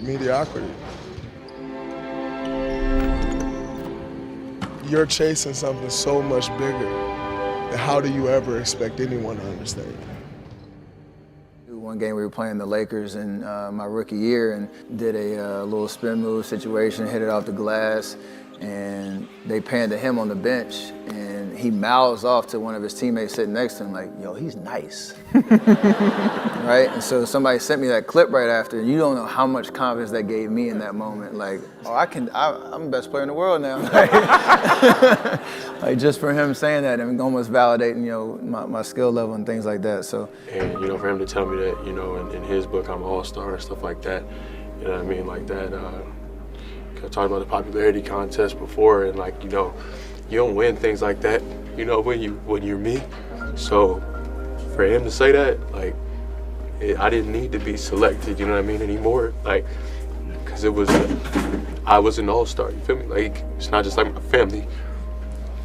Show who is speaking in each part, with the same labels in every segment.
Speaker 1: mediocrity. You're chasing something so much bigger, and how do you ever expect anyone to understand?
Speaker 2: One game we were playing the Lakers in my rookie year and did a little spin move situation, hit it off the glass, and they panned to him on the bench, and he mouths off to one of his teammates sitting next to him like, yo, he's nice. Right? And so somebody sent me that clip right after, and you don't know how much confidence that gave me in that moment. Like, oh, I'm the best player in the world now. Like just for him saying that and almost validating, you know, my skill level and things like that. So,
Speaker 3: and you know, for him to tell me that, you know, in his book I'm an all-star and stuff like that, you know what I mean, like that. I talked about the popularity contest before, and like, you know, you don't win things like that, you know, when you're me. So for him to say that, like, I didn't need to be selected, you know what I mean, anymore, like, because I was an all-star, you feel me? Like, it's not just like my family,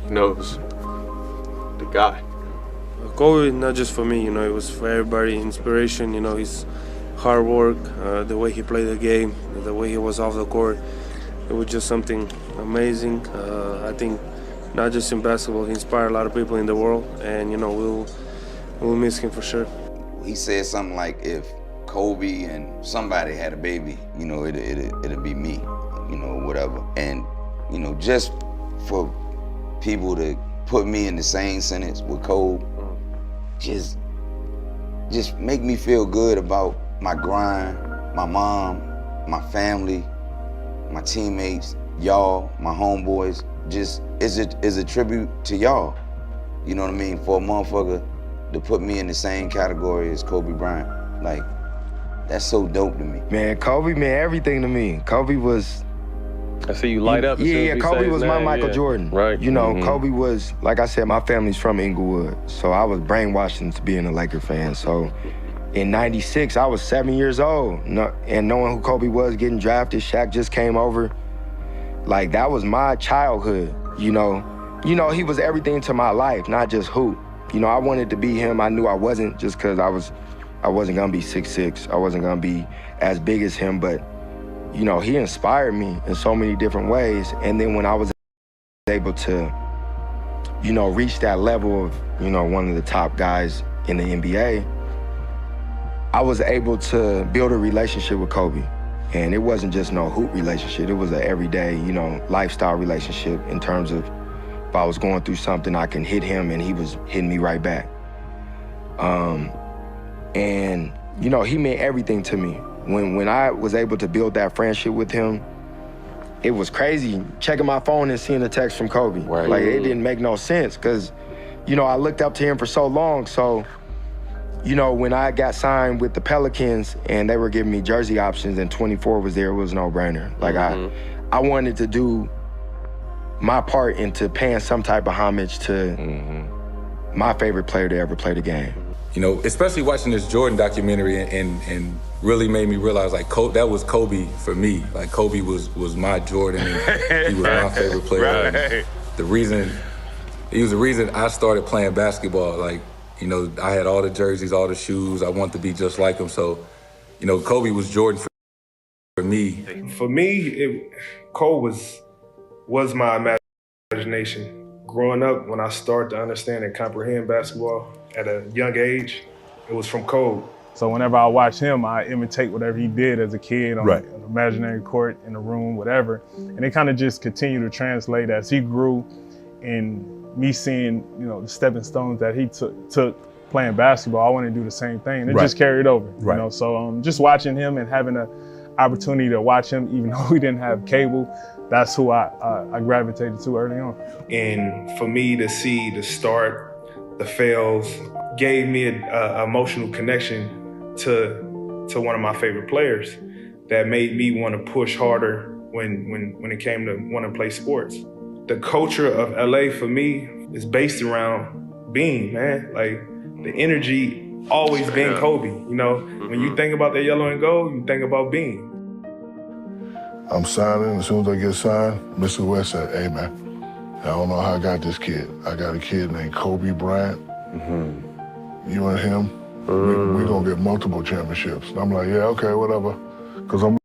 Speaker 3: you know, it was the guy.
Speaker 4: Kobe, not just for me, you know, it was for everybody, inspiration, you know, his hard work, the way he played the game, the way he was off the court. It was just something amazing. I think not just in basketball, he inspired a lot of people in the world, and you know, we'll miss him for sure.
Speaker 5: He said something like, if Kobe and somebody had a baby, you know, it'd be me, you know, whatever. And, you know, just for people to put me in the same sentence with Kobe, just make me feel good about my grind, my mom, my family, my teammates, y'all, my homeboys. Just is a tribute to y'all. You know what I mean? For a motherfucker to put me in the same category as Kobe Bryant, like, that's so dope to me.
Speaker 6: Man, Kobe meant everything to me. Kobe was...
Speaker 7: I see you light up.
Speaker 6: Yeah, Kobe was my Michael Jordan.
Speaker 7: Right.
Speaker 6: You know, Kobe was, like I said, my family's from Inglewood, so I was brainwashed into being a Laker fan. So in '96, I was 7 years old, and knowing who Kobe was, getting drafted, Shaq just came over, like, that was my childhood, you know. You know, he was everything to my life, not just hoop. You know, I wanted to be him. I knew I wasn't, just because I wasn't gonna be 6'6". I wasn't gonna be as big as him, but you know, he inspired me in so many different ways. And then when I was able to, you know, reach that level of, you know, one of the top guys in the NBA, I was able to build a relationship with Kobe. And it wasn't just no hoop relationship. It was an everyday, you know, lifestyle relationship in terms of if I was going through something, I can hit him and he was hitting me right back. And, you know, he meant everything to me. When I was able to build that friendship with him, it was crazy checking my phone and seeing a text from Kobe. Right. Like, it didn't make no sense because, you know, I looked up to him for so long. So, you know, when I got signed with the Pelicans and they were giving me jersey options and 24 was there, it was no brainer. Like, I wanted to do my part into paying some type of homage to my favorite player to ever play the game.
Speaker 8: You know, especially watching this Jordan documentary and really made me realize, like, that was Kobe for me. Like, Kobe was my Jordan, and he was my favorite player.
Speaker 7: Right.
Speaker 8: He was the reason I started playing basketball. Like, you know, I had all the jerseys, all the shoes. I wanted to be just like him. So, you know, Kobe was Jordan for me.
Speaker 4: For me, Kobe was my imagination. Growing up, when I started to understand and comprehend basketball at a young age, it was from Kobe.
Speaker 9: So whenever I watch him, I imitate whatever he did as a kid on an imaginary court, in the room, whatever. And it kind of just continued to translate as he grew, and me seeing, you know, the stepping stones that he took playing basketball. I want to do the same thing. And it just carried over, you know. So just watching him and having an opportunity to watch him, even though we didn't have cable, that's who I gravitated to early on.
Speaker 4: And for me to see the start, the fails, gave me an emotional connection to one of my favorite players that made me want to push harder when it came to want to play sports. The culture of LA for me is based around Bean, man. Like, the energy always been Kobe, you know? When you think about that yellow and gold, you think about Bean.
Speaker 1: I'm signing. As soon as I get signed, Mr. West said, hey, man, I don't know how I got this kid. I got a kid named Kobe Bryant. You and him, we're going to get multiple championships. And I'm like, yeah, okay, whatever. Because I'm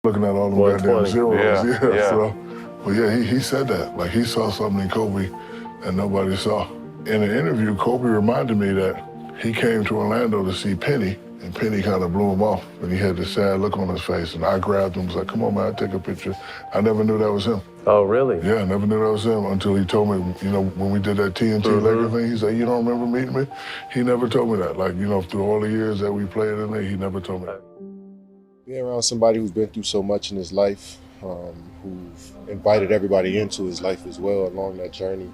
Speaker 1: looking at all the goddamn
Speaker 3: 120.
Speaker 1: zeros.
Speaker 3: Yeah.
Speaker 1: So, but yeah, he said that. Like he saw something in Kobe that nobody saw. In an interview, Kobe reminded me that he came to Orlando to see Penny, and Penny kind of blew him off, and he had this sad look on his face, and I grabbed him, was like, come on, man, take a picture. I never knew that was him.
Speaker 3: Oh, really?
Speaker 1: Yeah, I never knew that was him until he told me, you know, when we did that TNT Laker thing, he said, you don't remember meeting me? He never told me that. Like, you know, through all the years that we played in there, he never told me that.
Speaker 10: Being around somebody who's been through so much in his life, who's invited everybody into his life as well along that journey,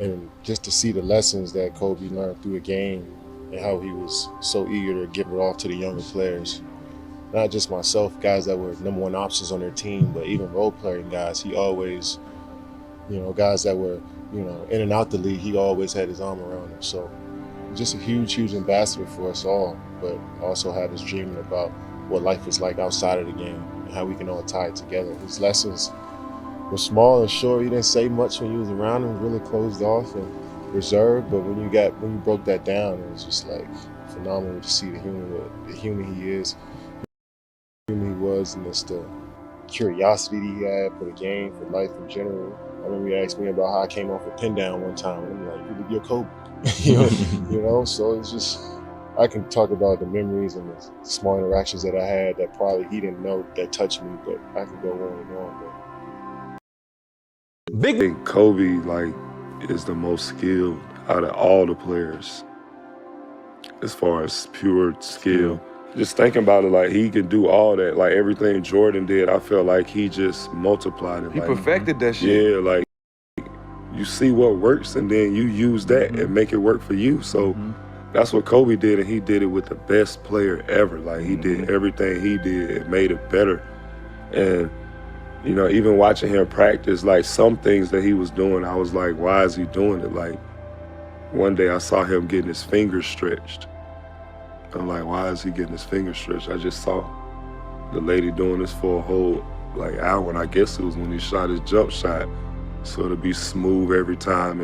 Speaker 10: and just to see the lessons that Kobe learned through the game and how he was so eager to give it off to the younger players. Not just myself, guys that were #1 options on their team, but even role-playing guys. He always, you know, guys that were, you know, in and out the league, he always had his arm around them. So just a huge, huge ambassador for us all, but also had us dreaming about what life is like outside of the game and how we can all tie it together. His lessons were small and short. He didn't say much when you was around him, really closed off and reserved, but when you broke that down, it was just like phenomenal to see the human he is, the human he was, and just the curiosity that he had for the game, for life in general. I remember he asked me about how I came off a pin down one time, and I'm like, you're Kobe. you know, so it's just, I can talk about the memories and the small interactions that I had that probably he didn't know that touched me, but I could go on and on.
Speaker 11: I think Kobe, like, is the most skilled out of all the players as far as pure skill. Just thinking about it, like, he could do all that, like everything Jordan did, I felt like he just multiplied it.
Speaker 6: He
Speaker 11: like,
Speaker 6: perfected that shit.
Speaker 11: Yeah, like, you see what works and then you use that and make it work for you. So that's what Kobe did, and he did it with the best player ever. Like, he did everything he did, it made it better. And you know, even watching him practice, like some things that he was doing, I was like, why is he doing it? Like, one day I saw him getting his fingers stretched. I'm like, why is he getting his fingers stretched? I just saw the lady doing this for a whole like hour, and I guess it was when he shot his jump shot. So it'll be smooth every time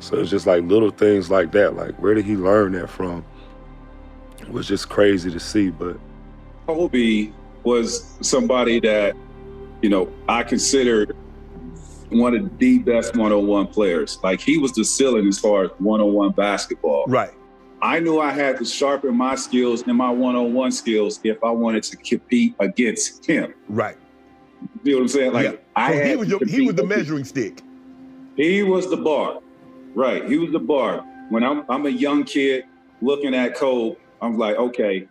Speaker 11: so it's just like little things like that. Like, where did he learn that from? It was just crazy to see, but.
Speaker 12: Kobe was somebody that, you know, I considered one of the best one-on-one players. Like, he was the ceiling as far as one-on-one basketball.
Speaker 11: Right.
Speaker 12: I knew I had to sharpen my skills and my one-on-one skills if I wanted to compete against him.
Speaker 11: Right.
Speaker 12: You know what I'm saying? Like,
Speaker 11: he was the measuring stick.
Speaker 12: He was the bar. Right. He was the bar. When I'm a young kid looking at Kobe, I'm like, okay,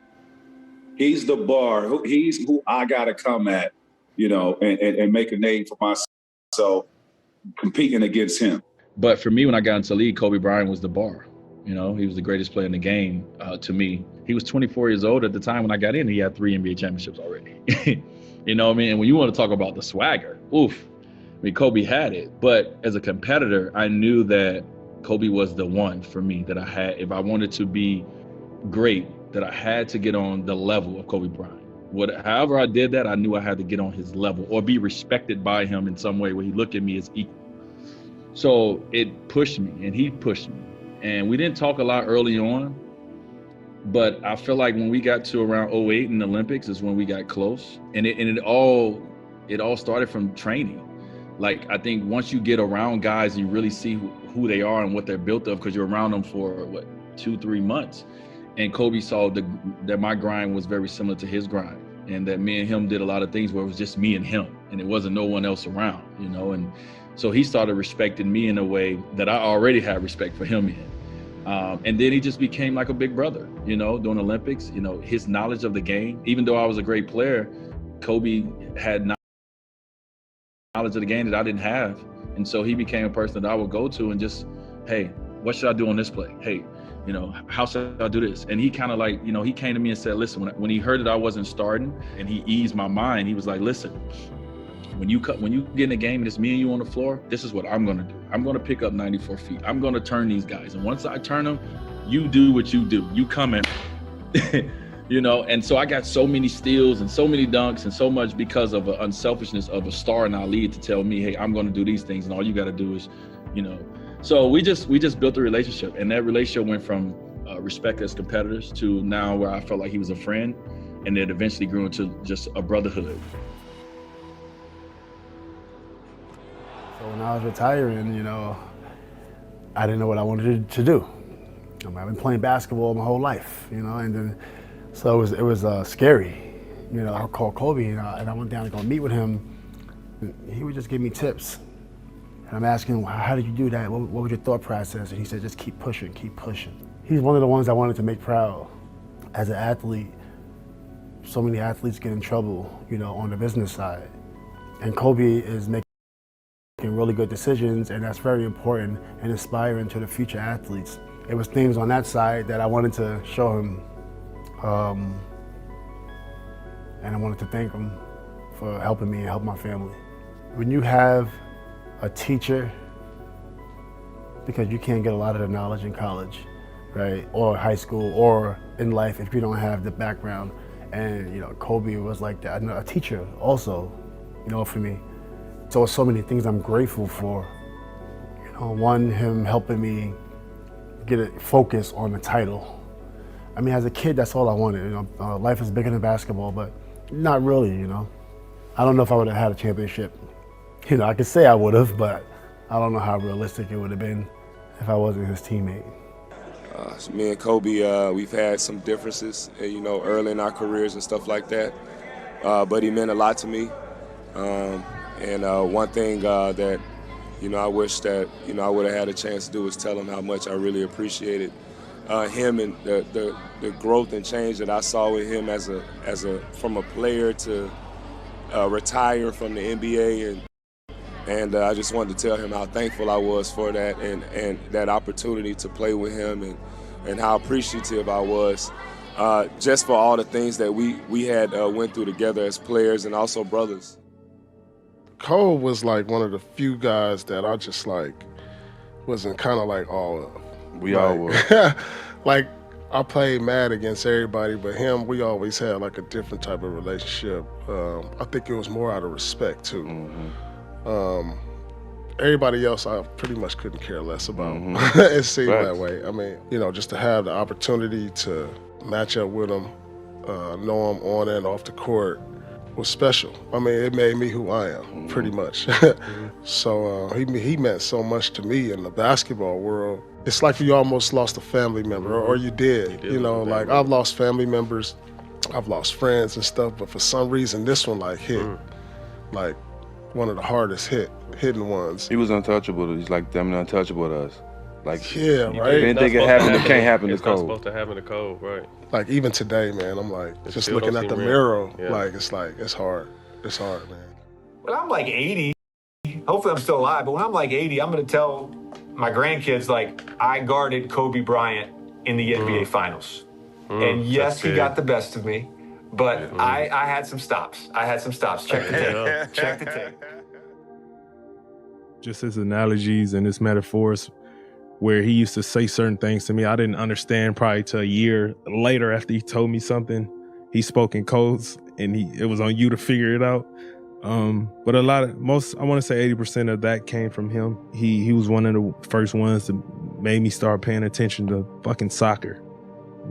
Speaker 12: he's the bar. He's who I gotta come at, you know, and make a name for myself competing against him.
Speaker 13: But for me, when I got into the league, Kobe Bryant was the bar. You know, he was the greatest player in the game to me. He was 24 years old at the time when I got in. He had 3 NBA championships already. You know what I mean? And when you want to talk about the swagger, oof. I mean, Kobe had it. But as a competitor, I knew that Kobe was the one for me that I had. If I wanted to be great, that I had to get on the level of Kobe Bryant. However I did that, I knew I had to get on his level or be respected by him in some way where he looked at me as equal. So it pushed me and he pushed me. And we didn't talk a lot early on, but I feel like when we got to around 08 in the Olympics is when we got close. And it all started from training. Like, I think once you get around guys, you really see who they are and what they're built of, because you're around them for 2-3 months. And Kobe saw that my grind was very similar to his grind, and that me and him did a lot of things where it was just me and him, and it wasn't no one else around, you know. And so he started respecting me in a way that I already had respect for him in. And then he just became like a big brother, you know, during the Olympics. You know, his knowledge of the game, even though I was a great player, Kobe had knowledge of the game that I didn't have. And so he became a person that I would go to and just, hey, what should I do on this play? Hey, you know, how should I do this? And he kind of like, you know, he came to me and said, listen, when he heard that I wasn't starting and he eased my mind, he was like, listen, when you get in the game and it's me and you on the floor, this is what I'm going to do. I'm going to pick up 94 feet. I'm going to turn these guys. And once I turn them, you do what you do. You come in, you know? And so I got so many steals and so many dunks and so much because of the unselfishness of a star in our league to tell me, hey, I'm going to do these things. And all you got to do is, you know. So we just built a relationship, and that relationship went from respect as competitors to now where I felt like he was a friend. and it eventually grew into just a brotherhood.
Speaker 14: So when I was retiring, you know, I didn't know what I wanted to do. I've been playing basketball my whole life, you know, and then so it was scary. You know, I called Kobe and I went down to go meet with him. He would just give me tips. And I'm asking him, how did you do that? What was your thought process? And he said, just keep pushing, keep pushing. He's one of the ones I wanted to make proud. As an athlete, so many athletes get in trouble, you know, on the business side. And Kobe is making really good decisions, and that's very important and inspiring to the future athletes. It was things on that side that I wanted to show him, and I wanted to thank him for helping me and help my family. When you have a teacher, because you can't get a lot of the knowledge in college, right, or high school, or in life if you don't have the background, and you know, Kobe was like that, a teacher also, you know, for me. So many things I'm grateful for. You know, one, him helping me get a focus on the title. I mean, as a kid, that's all I wanted. You know, life is bigger than basketball, but not really, you know. I don't know if I would have had a championship. You know, I could say I would have, but I don't know how realistic it would have been if I wasn't his teammate.
Speaker 11: So me and Kobe, we've had some differences, you know, early in our careers and stuff like that. But he meant a lot to me. And one thing that, you know, I wish that, you know, I would have had a chance to do is tell him how much I really appreciated him and the growth and change that I saw with him as a from a player to retire from the NBA, and I just wanted to tell him how thankful I was for that and that opportunity to play with him and how appreciative I was just for all the things that we had went through together as players and also brothers.
Speaker 15: Cole was like one of the few guys that I just like wasn't kind of like all of.
Speaker 11: We all were.
Speaker 15: Like I played mad against everybody, but him, we always had like a different type of relationship. I think it was more out of respect too.
Speaker 11: Mm-hmm.
Speaker 15: Everybody else I pretty much couldn't care less about. Mm-hmm. It seemed that way. I mean, you know, just to have the opportunity to match up with him, know him on and off the court was special. I mean, it made me who I am, pretty much. So he meant so much to me in the basketball world. It's like you almost lost a family member, or you did. You know, like I've lost family members, I've lost friends and stuff, but for some reason this one like hit, like one of the hardest hidden ones.
Speaker 11: He was untouchable. He's like damn untouchable to us. Like
Speaker 15: yeah, right.
Speaker 11: Anything can happen, it can't happen to
Speaker 7: It's not
Speaker 11: Cole.
Speaker 7: supposed to happen to Cole, right?
Speaker 15: Like even today, man, I'm like just looking at the mirror, like it's hard. It's hard, man.
Speaker 16: When I'm like 80, hopefully I'm still alive, but when I'm like 80, I'm gonna tell my grandkids like I guarded Kobe Bryant in the NBA Finals. And yes, he got the best of me, but I had some stops. Check the tape. Check the tape.
Speaker 9: Just his analogies and his metaphors, where he used to say certain things to me I didn't understand probably till a year later after he told me something. He spoke in codes and it was on you to figure it out. But I want to say 80% of that came from him. He was one of the first ones that made me start paying attention to fucking soccer.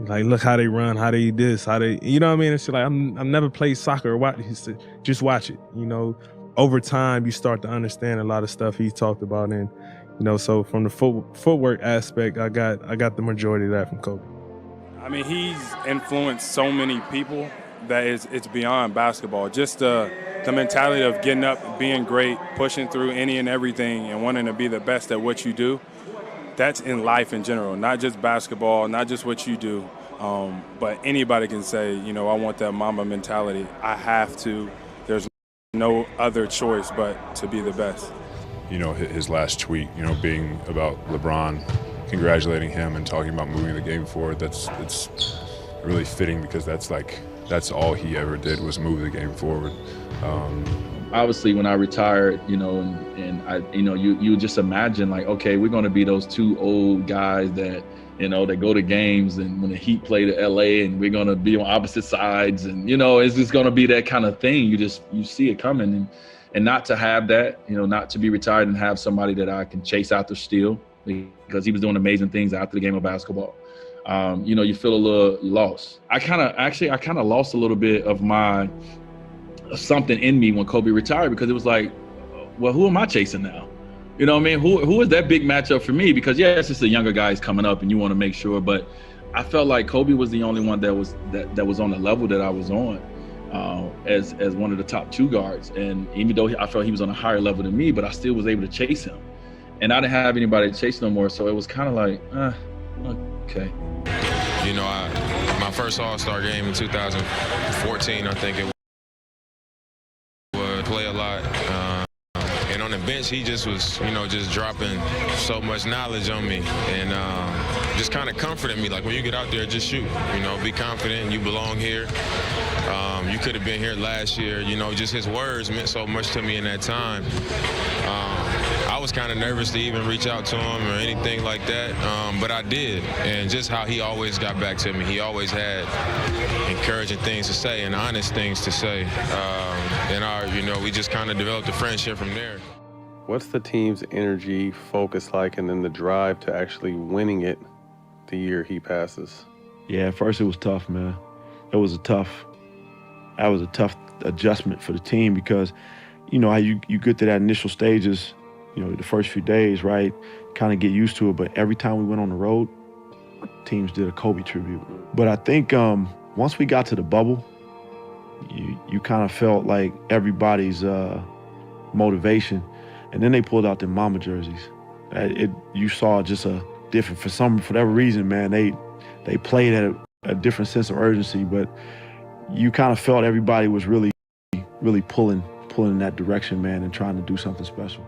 Speaker 9: Like, look how they run, how they this, how they, you know what I mean? It's like, I've never played soccer or watch. He said, just watch it. You know, over time you start to understand a lot of stuff he talked about, and you know, so from the footwork aspect, I got the majority of that from Kobe.
Speaker 17: I mean, he's influenced so many people that it's beyond basketball. Just the mentality of getting up, being great, pushing through any and everything, and wanting to be the best at what you do. That's in life in general, not just basketball, not just what you do, but anybody can say, you know, I want that Mamba mentality. I have to. There's no other choice but to be the best.
Speaker 18: You know, his last tweet, you know, being about LeBron, congratulating him and talking about moving the game forward, it's really fitting because that's all he ever did was move the game forward.
Speaker 13: Obviously, when I retired, you know, and I, you know, you just imagine like, okay, we're going to be those two old guys that, you know, that go to games, and when the Heat play to LA, and we're going to be on opposite sides, and you know, it's just going to be that kind of thing. You see it coming, and not to have that, you know, not to be retired and have somebody that I can chase after still, because he was doing amazing things after the game of basketball. you know, you feel a little lost. I kind of lost a little bit of something in me when Kobe retired, because it was like, well, who am I chasing now? You know what I mean? Who is that big matchup for me? Because yes, it's the younger guys coming up and you want to make sure, but I felt like Kobe was the only one that was on the level that I was on as one of the top 2 guards. And even though I felt he was on a higher level than me, but I still was able to chase him. And I didn't have anybody to chase no more, so it was kind of like, okay.
Speaker 19: You know, my first All-Star game in 2014, I think it would play a lot. And on the bench, he just was, you know, just dropping so much knowledge on me and just kind of comforting me. Like, when you get out there, just shoot. You know, be confident. You belong here. You could have been here last year. You know, just his words meant so much to me in that time. I was kind of nervous to even reach out to him or anything like that, but I did. And just how he always got back to me. He always had encouraging things to say and honest things to say. And you know, we just kind of developed a friendship from there.
Speaker 7: What's the team's energy, focus like, and then the drive to actually winning it the year he passes?
Speaker 20: Yeah, at first it was tough, man. That was a tough adjustment for the team, because you know how you get to that initial stages, you know, the first few days, right? Kind of get used to it, but every time we went on the road, teams did a Kobe tribute. But I think once we got to the bubble, you kind of felt like everybody's motivation, and then they pulled out their mama jerseys. You saw just a different, for whatever reason, man, they played at a different sense of urgency, but you kind of felt everybody was really pulling in that direction, man, and trying to do something special.